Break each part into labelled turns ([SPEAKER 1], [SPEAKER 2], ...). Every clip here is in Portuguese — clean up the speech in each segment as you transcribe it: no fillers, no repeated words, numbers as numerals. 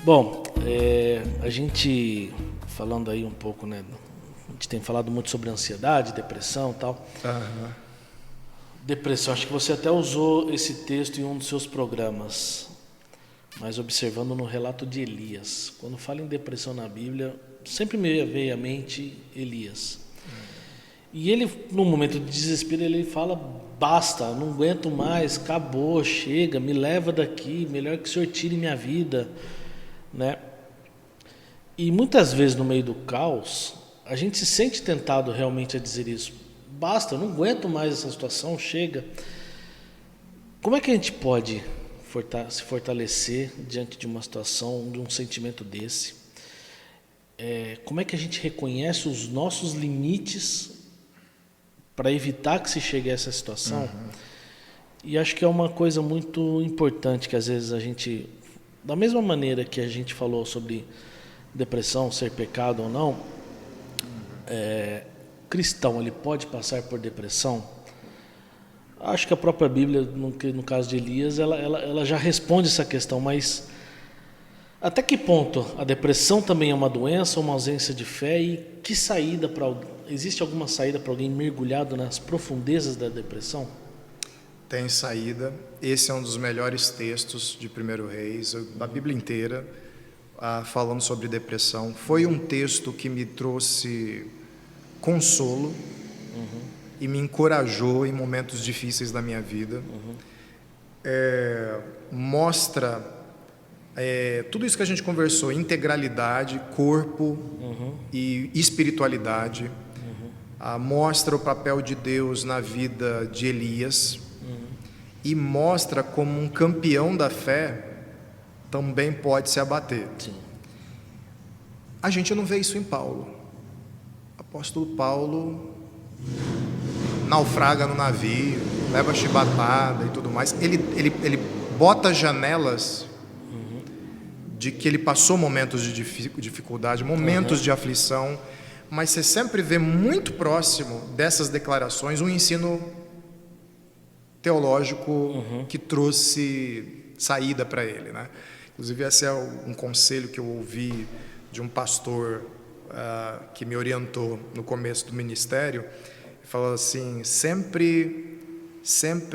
[SPEAKER 1] Bom, a gente falando aí um pouco, né? A gente tem falado muito sobre ansiedade, depressão e tal.
[SPEAKER 2] Aham.
[SPEAKER 1] Depressão, acho que você até usou esse texto em um dos seus programas, mas observando no relato de Elias. Quando fala em depressão na Bíblia, sempre me veio à mente Elias. E ele, num momento de desespero, ele fala: basta, não aguento mais, acabou, chega, me leva daqui, melhor que o Senhor tire minha vida, né? E muitas vezes no meio do caos, a gente se sente tentado realmente a dizer isso: basta, eu não aguento mais essa situação, chega. Como é que a gente pode se fortalecer diante de uma situação, de um sentimento desse? Como é que a gente reconhece os nossos limites para evitar que se chegue a essa situação?
[SPEAKER 2] Uhum.
[SPEAKER 1] E acho que é uma coisa muito importante que às vezes a gente, da mesma maneira que a gente falou sobre depressão ser pecado ou não, cristão, ele pode passar por depressão? Acho que a própria Bíblia, no caso de Elias, ela já responde essa questão, mas até que ponto a depressão também é uma doença, uma ausência de fé, e que saída existe alguma saída para alguém mergulhado nas profundezas da depressão?
[SPEAKER 2] Tem saída. Esse é um dos melhores textos de 1 Reis, da Bíblia inteira, falando sobre depressão. Foi um texto que me trouxe consolo e me encorajou em momentos difíceis da minha vida. Mostra tudo isso que a gente conversou: integralidade, corpo e espiritualidade. Mostra o papel de Deus na vida de Elias e mostra como um campeão da fé também pode se abater.
[SPEAKER 1] Sim.
[SPEAKER 2] A gente não vê isso em Paulo. O apóstolo Paulo naufraga no navio, leva chibatada e tudo mais. Ele bota janelas de que ele passou momentos de dificuldade, momentos de aflição, mas você sempre vê muito próximo dessas declarações um ensino teológico que trouxe saída para ele, né? Inclusive, esse é um conselho que eu ouvi de um pastor que me orientou no começo do ministério. Ele falou assim: sempre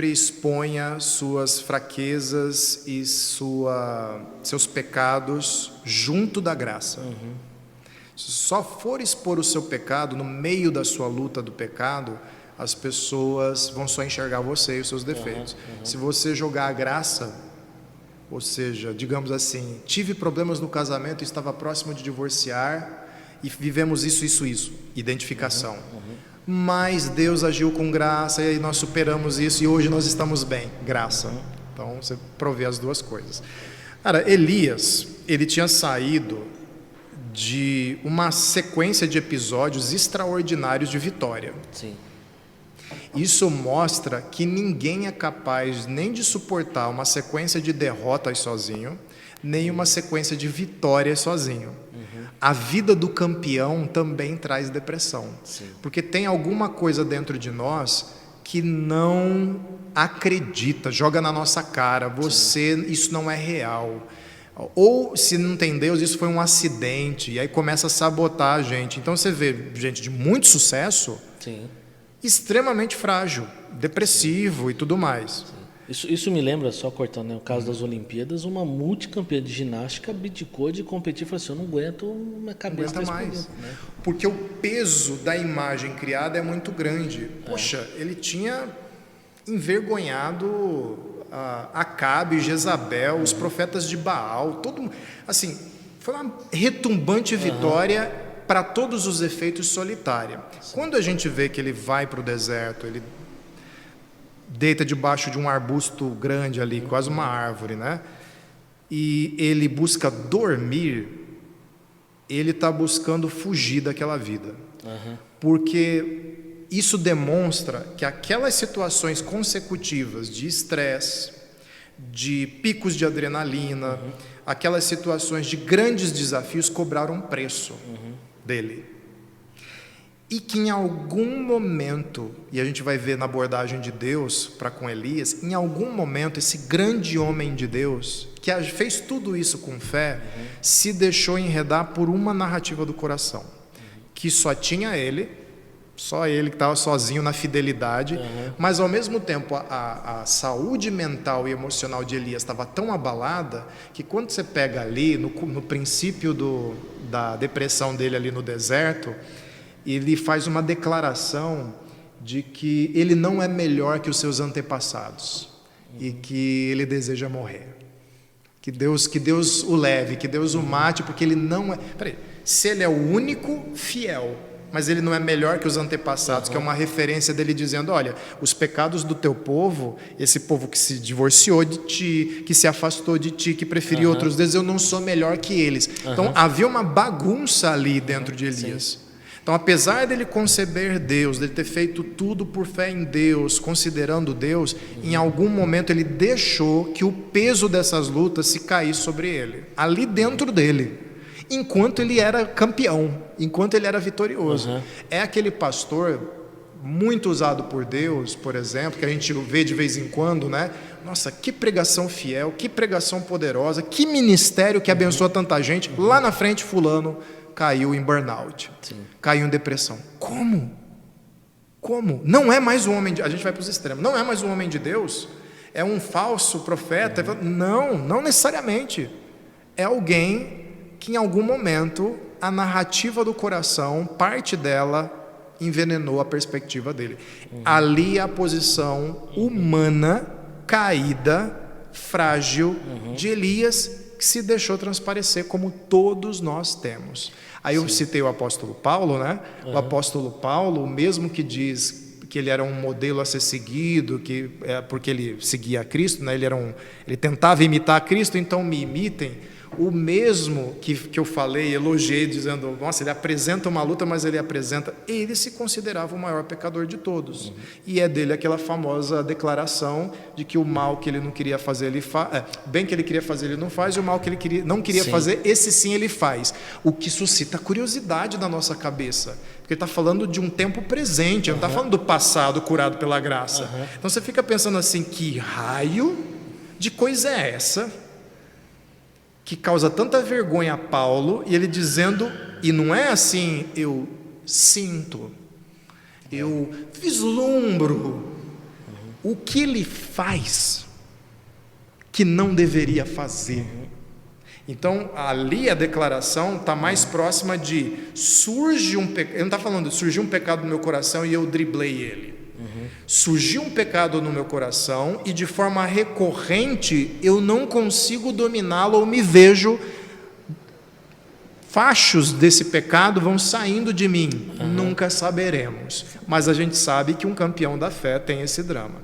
[SPEAKER 2] exponha suas fraquezas e seus pecados junto da graça. Se só for expor o seu pecado no meio da sua luta do pecado, as pessoas vão só enxergar você e os seus defeitos. Se você jogar a graça, ou seja, digamos assim, tive problemas no casamento, estava próximo de divorciar e vivemos isso, identificação. Mas Deus agiu com graça e aí nós superamos isso e hoje nós estamos bem, graça. Então você provê as duas coisas. Cara, Elias, ele tinha saído de uma sequência de episódios extraordinários de vitória.
[SPEAKER 1] Sim.
[SPEAKER 2] Isso mostra que ninguém é capaz nem de suportar uma sequência de derrotas sozinho, nem uma sequência de vitórias sozinho. A vida do campeão também traz depressão.
[SPEAKER 1] Sim.
[SPEAKER 2] Porque tem alguma coisa dentro de nós que não acredita, joga na nossa cara: isso não é real. Ou, se não tem Deus, isso foi um acidente, e aí começa a sabotar a gente. Então você vê gente de muito sucesso,
[SPEAKER 1] Sim.
[SPEAKER 2] extremamente frágil, depressivo e tudo mais.
[SPEAKER 1] Isso me lembra, só cortando, né, o caso das Olimpíadas, uma multicampeã de ginástica abdicou de competir e falou assim: eu não aguento, minha cabeça
[SPEAKER 2] Não
[SPEAKER 1] está
[SPEAKER 2] aguenta mais,
[SPEAKER 1] explodindo, né?
[SPEAKER 2] porque o peso da imagem criada é muito grande. Poxa, ele tinha envergonhado Acabe, Jezabel, os profetas de Baal, todo, assim, foi uma retumbante vitória para todos os efeitos solitária. Quando a gente vê que ele vai para o deserto, ele deita debaixo de um arbusto grande ali, quase uma árvore, né? E ele busca dormir, ele está buscando fugir daquela vida. Porque isso demonstra que aquelas situações consecutivas de estresse, de picos de adrenalina, aquelas situações de grandes desafios cobraram preço dele. E que em algum momento, e a gente vai ver na abordagem de Deus para com Elias, em algum momento esse grande homem de Deus, que fez tudo isso com fé, se deixou enredar por uma narrativa do coração, que só tinha ele, só ele que estava sozinho na fidelidade, mas ao mesmo tempo a saúde mental e emocional de Elias estava tão abalada, que quando você pega ali, no princípio da depressão dele ali no deserto, ele faz uma declaração de que ele não é melhor que os seus antepassados e que ele deseja morrer. Que Deus o leve, que Deus o mate, porque ele não é... Peraí, se ele é o único fiel, mas ele não é melhor que os antepassados, que é uma referência dele dizendo, olha, os pecados do teu povo, esse povo que se divorciou de ti, que se afastou de ti, que preferiu outros deuses, eu não sou melhor que eles. Então havia uma bagunça ali dentro de Elias.
[SPEAKER 1] Sim.
[SPEAKER 2] Então, apesar dele conceber Deus, dele ter feito tudo por fé em Deus, considerando Deus, em algum momento ele deixou que o peso dessas lutas se caísse sobre ele, ali dentro dele, enquanto ele era campeão, enquanto ele era vitorioso. É aquele pastor muito usado por Deus, por exemplo, que a gente vê de vez em quando, né? Nossa, que pregação fiel, que pregação poderosa, que ministério que abençoa tanta gente. Lá na frente, fulano caiu em burnout, caiu em depressão. Como? Não é mais um homem de... A gente vai para os extremos. Não é mais um homem de Deus? É um falso profeta? Não necessariamente. É alguém que em algum momento a narrativa do coração, parte dela, envenenou a perspectiva dele. Ali a posição humana, caída, frágil de Elias, que se deixou transparecer, como todos nós temos. Aí eu citei o apóstolo Paulo, né? O apóstolo Paulo, mesmo que diz que ele era um modelo a ser seguido, porque ele seguia a Cristo, né? Ele tentava imitar a Cristo, então me imitem. O mesmo que eu falei, elogiei, dizendo, nossa, ele apresenta uma luta, mas ele se considerava o maior pecador de todos. E é dele aquela famosa declaração de que o mal que ele não queria fazer, ele faz, bem que ele queria fazer, ele não faz, e o mal que ele não queria fazer, esse sim ele faz. O que suscita curiosidade na nossa cabeça, porque ele está falando de um tempo presente, não está falando do passado curado pela graça. Então você fica pensando assim, que raio de coisa é essa que causa tanta vergonha a Paulo, e ele dizendo, e não é assim, eu sinto, eu vislumbro, o que ele faz que não deveria fazer. Então, ali a declaração está mais próxima de, surge um pecado, ele não está falando, surgiu um pecado no meu coração e eu driblei ele. Surgiu um pecado no meu coração e de forma recorrente eu não consigo dominá-lo, ou me vejo, fachos desse pecado vão saindo de mim. Nunca saberemos, mas a gente sabe que um campeão da fé tem esse drama.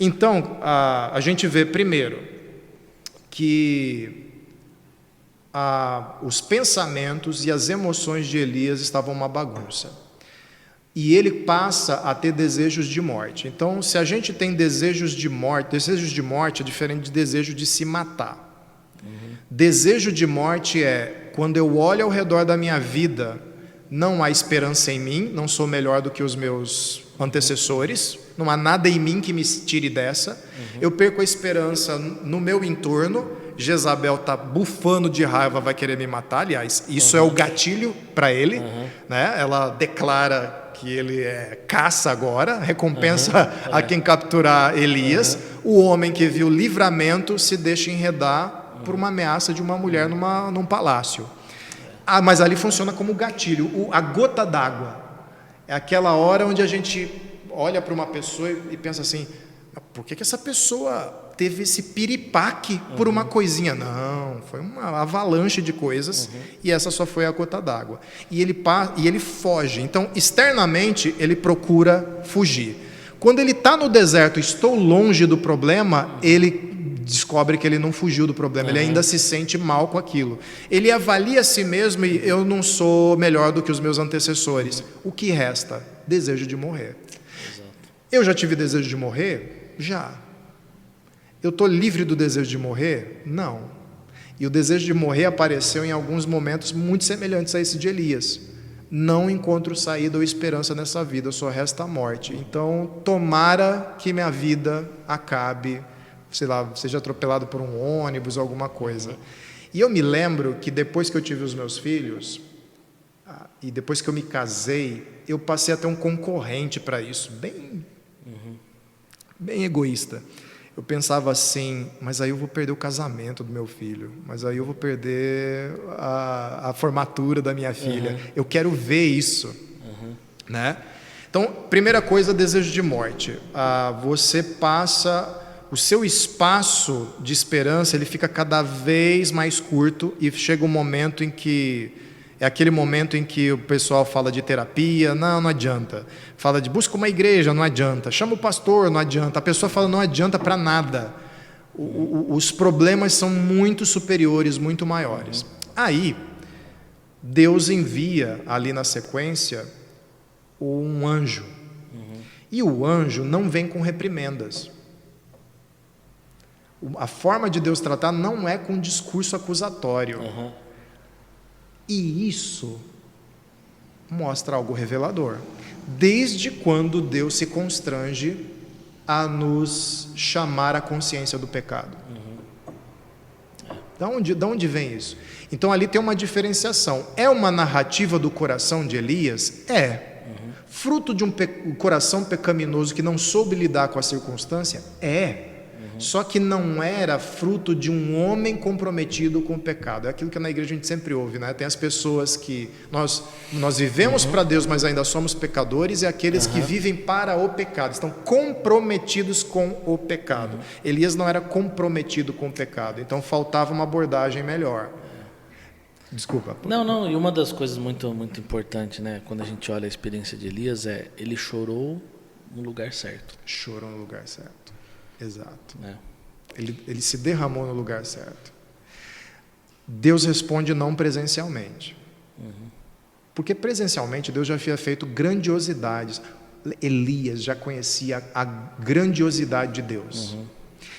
[SPEAKER 2] Então a gente vê primeiro que os pensamentos e as emoções de Elias estavam uma bagunça. E ele passa a ter desejos de morte. Então, se a gente tem desejos de morte é diferente de desejo de se matar. Desejo de morte é quando eu olho ao redor da minha vida, não há esperança em mim, não sou melhor do que os meus antecessores, não há nada em mim que me tire dessa, eu perco a esperança no meu entorno, Jezabel está bufando de raiva, vai querer me matar, aliás, isso é o gatilho para ele, né? Ela declara que ele caça agora, recompensa a quem capturar Elias. O homem que viu livramento se deixa enredar por uma ameaça de uma mulher num palácio. Mas ali funciona como gatilho, a gota d'água. É aquela hora onde a gente olha para uma pessoa e pensa assim, por que essa pessoa teve esse piripaque por uma coisinha? Não, foi uma avalanche de coisas, e essa só foi a gota d'água. E ele foge. Então, externamente, ele procura fugir. Quando ele está no deserto, estou longe do problema, ele descobre que ele não fugiu do problema, ele ainda se sente mal com aquilo. Ele avalia a si mesmo e eu não sou melhor do que os meus antecessores. O que resta? Desejo de morrer. Exato. Eu já tive desejo de morrer? Já. Eu estou livre do desejo de morrer? Não. E o desejo de morrer apareceu em alguns momentos muito semelhantes a esse de Elias. não encontro saída ou esperança nessa vida, só resta a morte. Então, tomara que minha vida acabe, sei lá, seja atropelado por um ônibus, alguma coisa. E eu me lembro que depois que eu tive os meus filhos, e depois que eu me casei, eu passei a ter um concorrente para isso, bem egoísta. Eu pensava assim, mas aí eu vou perder o casamento do meu filho, mas aí eu vou perder a formatura da minha filha. Eu quero ver isso, né? Então, primeira coisa, desejo de morte. Você passa, o seu espaço de esperança, ele fica cada vez mais curto e chega um momento em que é aquele momento em que o pessoal fala de terapia, não adianta. Fala de busca uma igreja, não adianta. Chama o pastor, não adianta. A pessoa fala não adianta para nada. Os problemas são muito superiores, muito maiores. Aí, Deus envia ali na sequência um anjo. E o anjo não vem com reprimendas. A forma de Deus tratar não é com discurso acusatório. E isso mostra algo revelador. Desde quando Deus se constrange a nos chamar à consciência do pecado? Da onde vem isso? Então ali tem uma diferenciação. É uma narrativa do coração de Elias? É. Fruto de um coração pecaminoso que não soube lidar com a circunstância? É. Só que não era fruto de um homem comprometido com o pecado. É aquilo que na igreja a gente sempre ouve, né? Tem as pessoas que nós vivemos para Deus, mas ainda somos pecadores, e aqueles que vivem para o pecado, estão comprometidos com o pecado. Elias não era comprometido com o pecado, então faltava uma abordagem melhor. Desculpa.
[SPEAKER 1] Não, e uma das coisas muito, muito importantes, né, quando a gente olha a experiência de Elias, ele chorou no lugar certo.
[SPEAKER 2] Chorou no lugar certo. Exato. Ele se derramou no lugar certo. Deus responde não presencialmente. Porque presencialmente Deus já havia feito grandiosidades. Elias já conhecia a grandiosidade de Deus.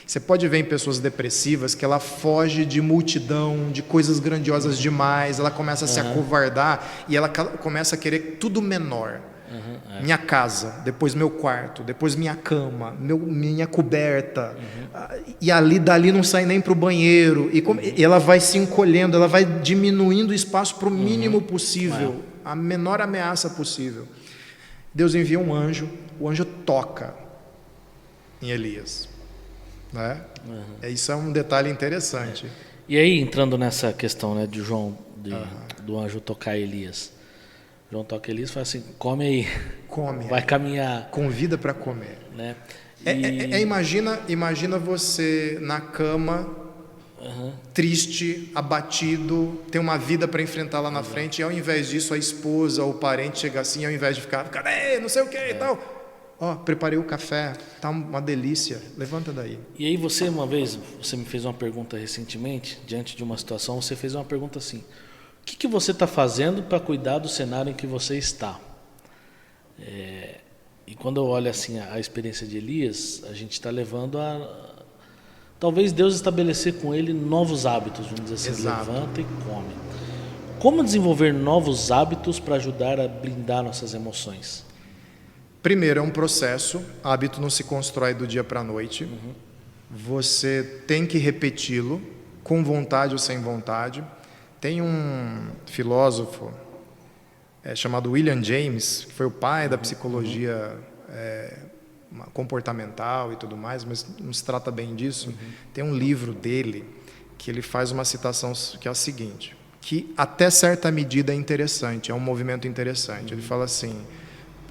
[SPEAKER 2] Você pode ver em pessoas depressivas que ela foge de multidão, de coisas grandiosas demais, ela começa a se acovardar e ela começa a querer tudo menor. Minha casa, depois meu quarto, depois minha cama, minha coberta, e dali não sai nem para o banheiro, e ela vai se encolhendo, ela vai diminuindo o espaço para o mínimo possível, a menor ameaça possível. Deus envia um anjo, o anjo toca em Elias, né? Isso é um detalhe interessante.
[SPEAKER 1] E aí, entrando nessa questão, né, de João, do anjo tocar Elias, João toca Elias e fala assim, come aí, vai caminhar.
[SPEAKER 2] Convida para comer.
[SPEAKER 1] Né?
[SPEAKER 2] Imagina você na cama, triste, abatido, tem uma vida para enfrentar lá na frente, e ao invés disso a esposa ou o parente chega assim, ao invés de ficar, cadê, não sei o que e tal, preparei o café, tá uma delícia, levanta daí.
[SPEAKER 1] E aí uma vez, você me fez uma pergunta recentemente, diante de uma situação, você fez uma pergunta assim, o que você está fazendo para cuidar do cenário em que você está? E quando eu olho assim a experiência de Elias, a gente está levando talvez Deus estabelecer com ele novos hábitos, vamos dizer assim,
[SPEAKER 2] Exato.
[SPEAKER 1] Levanta e come. Como desenvolver novos hábitos para ajudar a blindar nossas emoções?
[SPEAKER 2] Primeiro, é um processo, hábito não se constrói do dia para a noite, você tem que repeti-lo, com vontade ou sem vontade. Tem um filósofo chamado William James, que foi o pai da psicologia comportamental e tudo mais, mas não se trata bem disso. Tem um livro dele que ele faz uma citação que é a seguinte, que até certa medida é interessante, é um movimento interessante. Ele fala assim,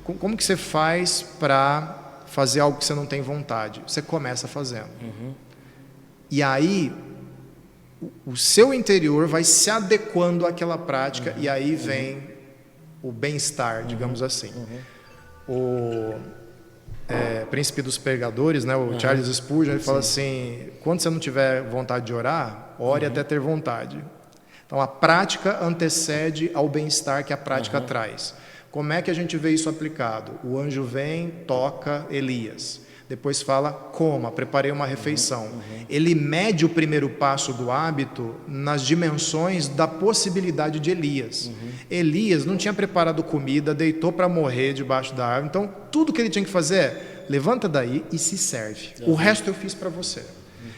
[SPEAKER 2] como que você faz para fazer algo que você não tem vontade? Você começa fazendo. E aí o seu interior vai se adequando àquela prática, e aí vem o bem-estar, digamos assim. O Príncipe dos Pregadores, né, o Charles Spurgeon, ele fala assim, quando você não tiver vontade de orar, ore até ter vontade. Então a prática antecede ao bem-estar que a prática traz. Como é que a gente vê isso aplicado? O anjo vem, toca Elias. Depois fala, coma, preparei uma refeição. Ele mede o primeiro passo do hábito nas dimensões da possibilidade de Elias. Elias não tinha preparado comida, deitou para morrer debaixo da árvore. Então, tudo que ele tinha que fazer é, levanta daí e se serve. O resto eu fiz para você.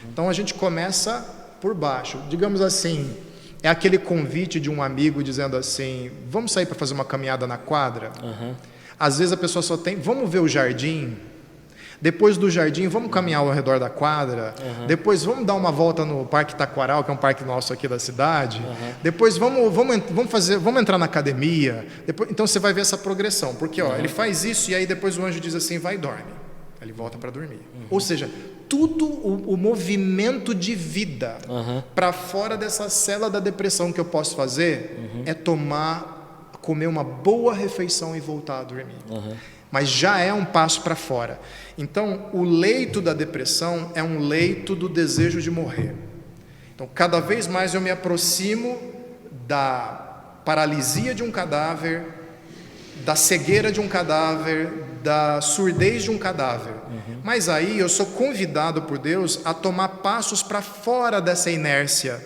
[SPEAKER 2] Então, a gente começa por baixo. Digamos assim, é aquele convite de um amigo dizendo assim, vamos sair para fazer uma caminhada na quadra? Às vezes a pessoa só tem, vamos ver o jardim? Depois do jardim, vamos caminhar ao redor da quadra. Depois vamos dar uma volta no Parque Taquaral, que é um parque nosso aqui da cidade. Depois vamos entrar na academia. Depois, então você vai ver essa progressão. Porque ele faz isso e aí depois o anjo diz assim, vai e dorme. Ele volta para dormir. Ou seja, tudo o movimento de vida para fora dessa cela da depressão que eu posso fazer é comer uma boa refeição e voltar a dormir. Mas já é um passo para fora. Então, o leito da depressão é um leito do desejo de morrer. Então, cada vez mais eu me aproximo da paralisia de um cadáver, da cegueira de um cadáver, da surdez de um cadáver. Mas aí eu sou convidado por Deus a tomar passos para fora dessa inércia.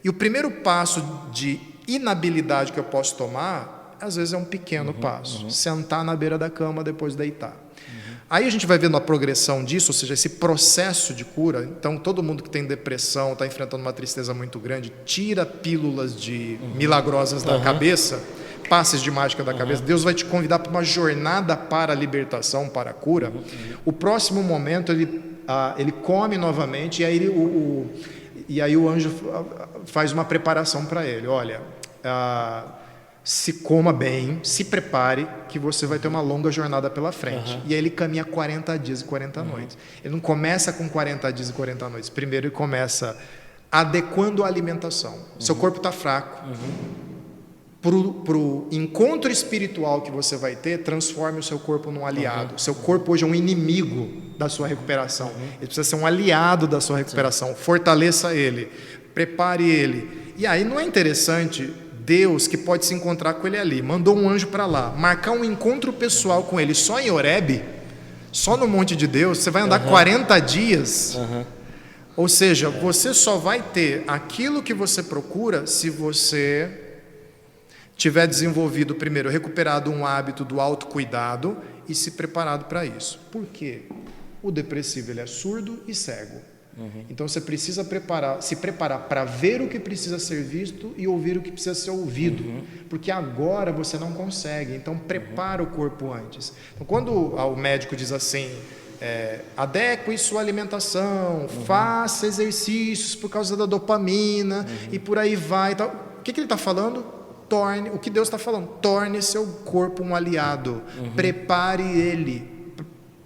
[SPEAKER 2] E o primeiro passo de inabilidade que eu posso tomar, às vezes é um pequeno passo, sentar na beira da cama, depois deitar. Aí a gente vai vendo a progressão disso, ou seja, esse processo de cura. Então, todo mundo que tem depressão, está enfrentando uma tristeza muito grande, tira pílulas milagrosas da cabeça, passes de mágica da cabeça. Deus vai te convidar para uma jornada para a libertação, para a cura. O próximo momento, ele come novamente, e aí o anjo faz uma preparação para ele. Olha, se coma bem, se prepare, que você vai ter uma longa jornada pela frente. E aí ele caminha 40 dias e 40 noites. Ele não começa com 40 dias e 40 noites. Primeiro ele começa adequando a alimentação. Seu corpo está fraco. Para o encontro espiritual que você vai ter, transforme o seu corpo num aliado. Seu corpo hoje é um inimigo da sua recuperação. Ele precisa ser um aliado da sua recuperação. Fortaleça ele, prepare ele. E aí não é interessante Deus, que pode se encontrar com ele ali, mandou um anjo para lá, marcar um encontro pessoal com ele só em Horebe, só no monte de Deus, você vai andar 40 dias. Ou seja, você só vai ter aquilo que você procura se você tiver desenvolvido primeiro, recuperado um hábito do autocuidado e se preparado para isso. Por quê? O depressivo ele é surdo e cego. Então você precisa se preparar para ver o que precisa ser visto e ouvir o que precisa ser ouvido, porque agora você não consegue. Então prepara o corpo antes. Então, quando o médico diz assim, adeque sua alimentação, faça exercícios por causa da dopamina e por aí vai, tal. O que ele está falando? O que Deus está falando? Torne seu corpo um aliado, prepare ele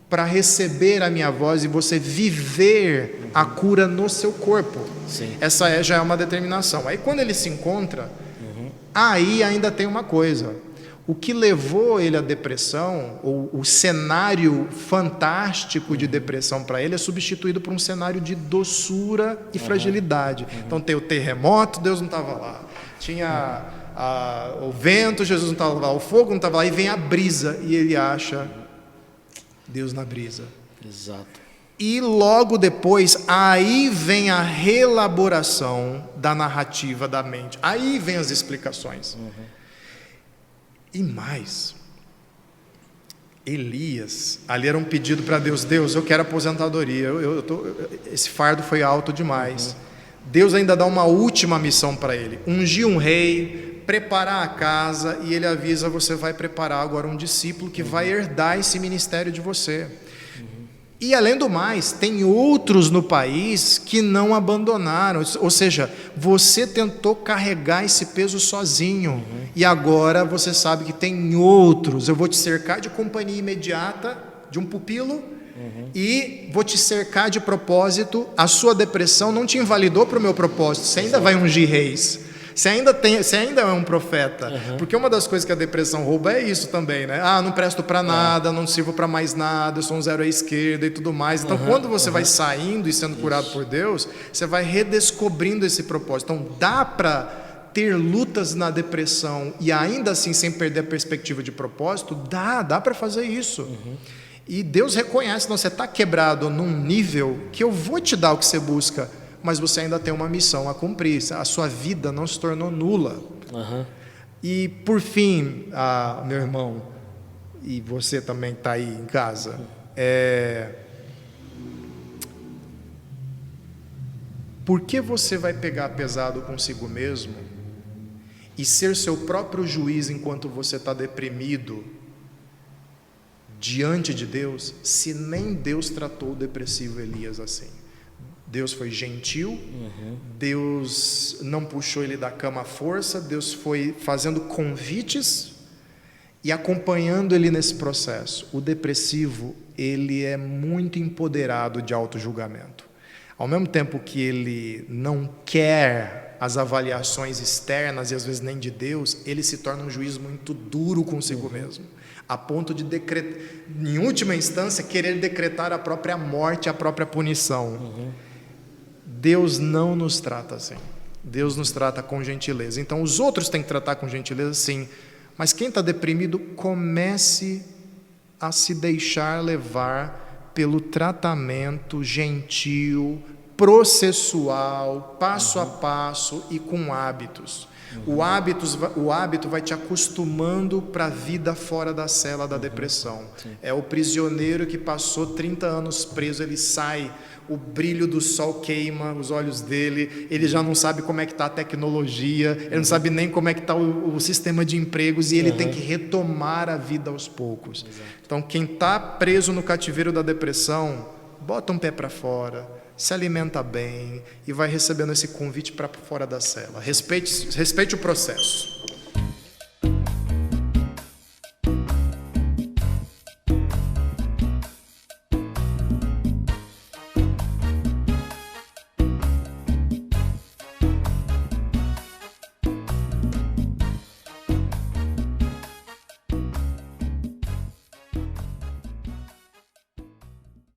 [SPEAKER 2] para receber a minha voz e você viver a cura no seu corpo. Essa já é uma determinação. Aí quando ele se encontra, aí ainda tem uma coisa. O que levou ele à depressão, ou o cenário fantástico de depressão para ele, é substituído por um cenário de doçura e fragilidade. Então tem o terremoto, Deus não estava lá. Tinha o vento, Jesus não estava lá. O fogo não estava lá. E vem a brisa e ele acha Deus na brisa.
[SPEAKER 1] Exato.
[SPEAKER 2] E logo depois, aí vem a reelaboração da narrativa da mente. Aí vem as explicações. E mais, Elias, ali era um pedido para Deus. Deus, eu quero aposentadoria. Esse fardo foi alto demais. Deus ainda dá uma última missão para ele. Ungir um rei, preparar a casa, e ele avisa, você vai preparar agora um discípulo que vai herdar esse ministério de você. E além do mais, tem outros no país que não abandonaram, ou seja, você tentou carregar esse peso sozinho, e agora você sabe que tem outros. Eu vou te cercar de companhia imediata, de um pupilo, e vou te cercar de propósito. A sua depressão não te invalidou para o meu propósito, você ainda vai ungir reis. Você ainda é um profeta. Porque uma das coisas que a depressão rouba é isso também, né? Não presto para nada, não sirvo para mais nada, eu sou um zero à esquerda e tudo mais. Então, quando você vai saindo e sendo curado por Deus, você vai redescobrindo esse propósito. Então, dá para ter lutas na depressão e ainda assim sem perder a perspectiva de propósito? Dá para fazer isso. E Deus reconhece, não, você está quebrado num nível que eu vou te dar o que você busca, mas você ainda tem uma missão a cumprir, a sua vida não se tornou nula. E por fim, meu irmão, e você também está aí em casa, por que você vai pegar pesado consigo mesmo e ser seu próprio juiz enquanto você está deprimido diante de Deus, se nem Deus tratou o depressivo Elias assim? Deus foi gentil, Deus não puxou ele da cama à força, Deus foi fazendo convites e acompanhando ele nesse processo. O depressivo, ele é muito empoderado de autojulgamento. Ao mesmo tempo que ele não quer as avaliações externas e às vezes nem de Deus, ele se torna um juiz muito duro consigo mesmo, a ponto de decretar, em última instância, querer decretar a própria morte, a própria punição. Deus não nos trata assim. Deus nos trata com gentileza. Então os outros têm que tratar com gentileza, sim, mas quem está deprimido, comece a se deixar levar pelo tratamento gentil, processual, passo a passo e com hábitos. O hábito vai te acostumando para a vida fora da cela da depressão. É o prisioneiro que passou 30 anos preso, ele sai, o brilho do sol queima os olhos dele, ele já não sabe como é que está a tecnologia, ele não sabe nem como é que está o sistema de empregos, e ele tem que retomar a vida aos poucos. Então quem está preso no cativeiro da depressão, bota um pé para fora, se alimenta bem e vai recebendo esse convite para fora da cela. Respeite o processo.